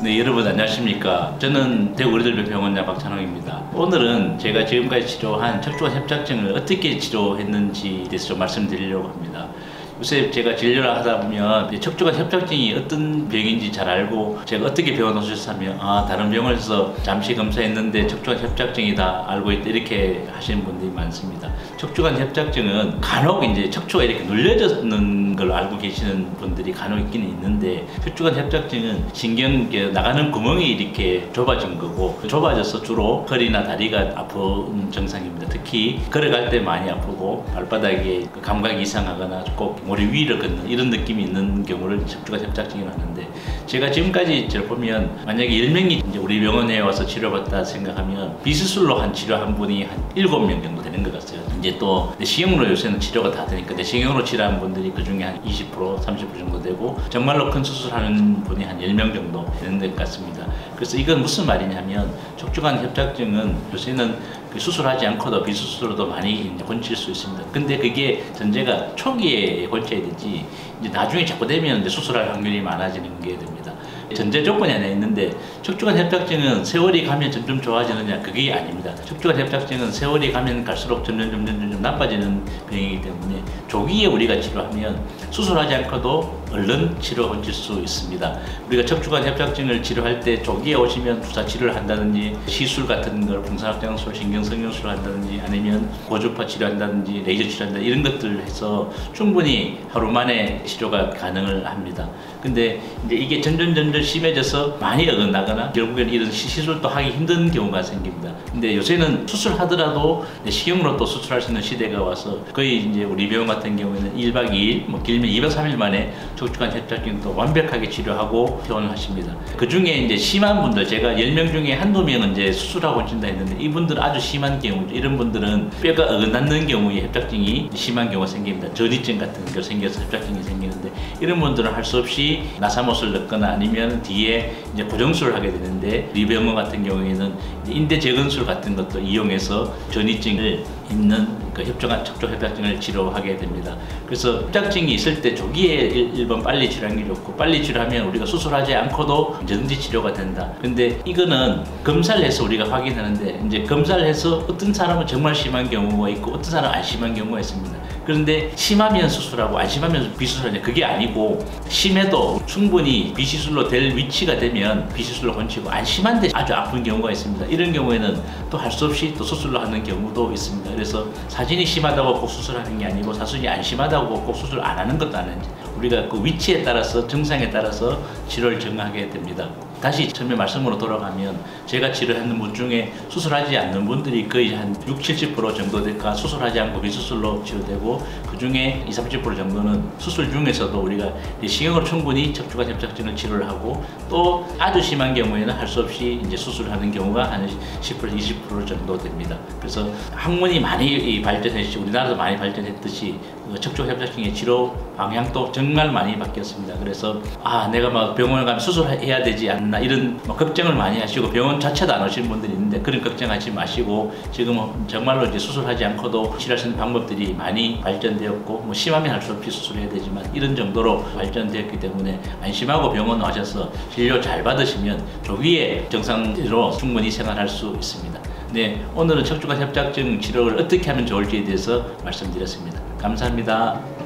네, 여러분 안녕하십니까. 저는 대구의료병원장 박찬홍입니다. 오늘은 제가 지금까지 치료한 척추관 협착증을 어떻게 치료했는지에 대해서 좀 말씀드리려고 합니다. 요새 제가 진료를 하다 보면 척추관 협착증이 어떤 병인지 잘 알고 제가 어떻게 병원 오셨으면 다른 병원에서 잠시 검사했는데 척추관 협착증이다 알고 있다 이렇게 하시는 분들이 많습니다. 척추관 협착증은 간혹 이제 척추가 이렇게 눌려졌는 걸 알고 계시는 분들이 간혹 있기는 있는데, 척추관 협착증은 신경 나가는 구멍이 이렇게 좁아진 거고, 좁아져서 주로 허리나 다리가 아픈 증상입니다. 특히 걸어갈 때 많이 아프고 발바닥에 감각이 이상하거나 꼭 머리 위를 걷는 이런 느낌이 있는 경우를 척추관 협착증이라고 하는데, 제가 지금까지 보면 만약에 10명이 이제 우리 병원에 와서 치료받다 생각하면 비수술로 한 치료한 분이 한 7명 정도 되는 것 같아요. 이제 또 내시경으로 요새는 치료가 다 되니까 내시경으로 치료한 분들이 그 중에 한 20%, 30% 정도 되고, 정말로 큰 수술하는 분이 한 10명 정도 되는 것 같습니다. 그래서 이건 무슨 말이냐면, 척추관 협착증은 요새는 수술하지 않고도 비수술로도 많이 고칠 수 있습니다. 근데 그게 전제가 초기에 고쳐야 되지, 이제 나중에 자꾸 되면 이제 수술할 확률이 많아지는 게 됩니다. 전제 조건이 하나 있는데, 척추관 협착증은 세월이 가면 점점 좋아지느냐, 그게 아닙니다. 척추관 협착증은 세월이 가면 갈수록 점점 나빠지는 병이기 때문에 조기에 우리가 치료하면 수술하지 않고도 얼른 치료 고칠 수 있습니다. 우리가 척추관 협착증을 치료할 때 조기에 오시면 주사 치료를 한다든지, 시술 같은 걸 풍산확장술, 신경성형술을 한다든지, 아니면 고주파 치료한다든지, 레이저 치료한다 이런 것들을 해서 충분히 하루 만에 치료가 가능을 합니다. 근데 이제 이게 점점 심해져서 많이 어긋나거나 결국에는 이런 시술도 하기 힘든 경우가 생깁니다. 근데 요새는 수술하더라도 내시경으로 또 수술할 수 있는 시대가 와서 거의 이제 우리 병원 같은 경우에는 1박 2일, 뭐 길면 2박 3일 만에 척추관 협착증도 완벽하게 치료하고 퇴원을 하십니다. 그 중에 이제 심한 분들, 제가 10명 중에 한두 명은 이제 수술하고 고친다 했는데, 이분들은 아주 심한 경우죠. 이런 분들은 뼈가 어긋나는 경우에 협착증이 심한 경우가 생깁니다. 전이증 같은 거 생겨서 협착증이 생기는데, 이런 분들은 할 수 없이 나사못을 넣거나 아니면 뒤에 이제 고정술을 하게 되는데, 우리 병원 같은 경우에는 인대 재건술 같은 것도 이용해서 전이증을 있는 그 척추 협착증을 치료하게 됩니다. 그래서 협착증이 있을 때 조기에 1번 빨리 치료하는 게 좋고, 빨리 치료하면 우리가 수술하지 않고도 언제든지 치료가 된다. 근데 이거는 검사를 해서 우리가 확인하는데, 이제 검사를 해서 어떤 사람은 정말 심한 경우가 있고 어떤 사람은 안 심한 경우가 있습니다. 그런데 심하면 수술하고 안 심하면 비수술하냐, 그게 아니고, 심해도 충분히 비시술로 될 위치가 되면 비시술로 고치고, 안 심한데 아주 아픈 경우가 있습니다. 이런 경우에는 또 할 수 없이 또 수술로 하는 경우도 있습니다. 그래서 사진이 심하다고 꼭 수술하는 게 아니고, 사진이 안 심하다고 꼭 수술 안 하는 것도 아닌지, 우리가 그 위치에 따라서 증상에 따라서 치료를 정하게 됩니다. 다시 처음에 말씀으로 돌아가면, 제가 치료하는 분 중에 수술하지 않는 분들이 거의 한 60, 70% 정도 될까 수술하지 않고 비수술로 치료되고, 그 중에 20, 30% 정도는 수술 중에서도 우리가 내시경으로 충분히 척추관 협착증을 치료를 하고, 또 아주 심한 경우에는 할 수 없이 이제 수술을 하는 경우가 한 10%, 20% 정도 됩니다. 그래서 학문이 많이 발전했지, 우리나라도 많이 발전했듯이 척추관 협착증의 치료 방향도 정말 많이 바뀌었습니다. 그래서 내가 막 병원에 가면 수술해야 되지 않나 이런 걱정을 많이 하시고, 병원 자체도 안 오시는 분들이 있는데 그런 걱정하지 마시고, 지금은 정말로 이제 수술하지 않고도 치료할 수 있는 방법들이 많이 발전되었고, 심하면 할 수 없이 수술해야 되지만 이런 정도로 발전되었기 때문에 안심하고 병원 와셔서 진료 잘 받으시면 조기에 정상대로 충분히 생활할 수 있습니다. 네, 오늘은 척추관 협착증 치료를 어떻게 하면 좋을지에 대해서 말씀드렸습니다. 감사합니다.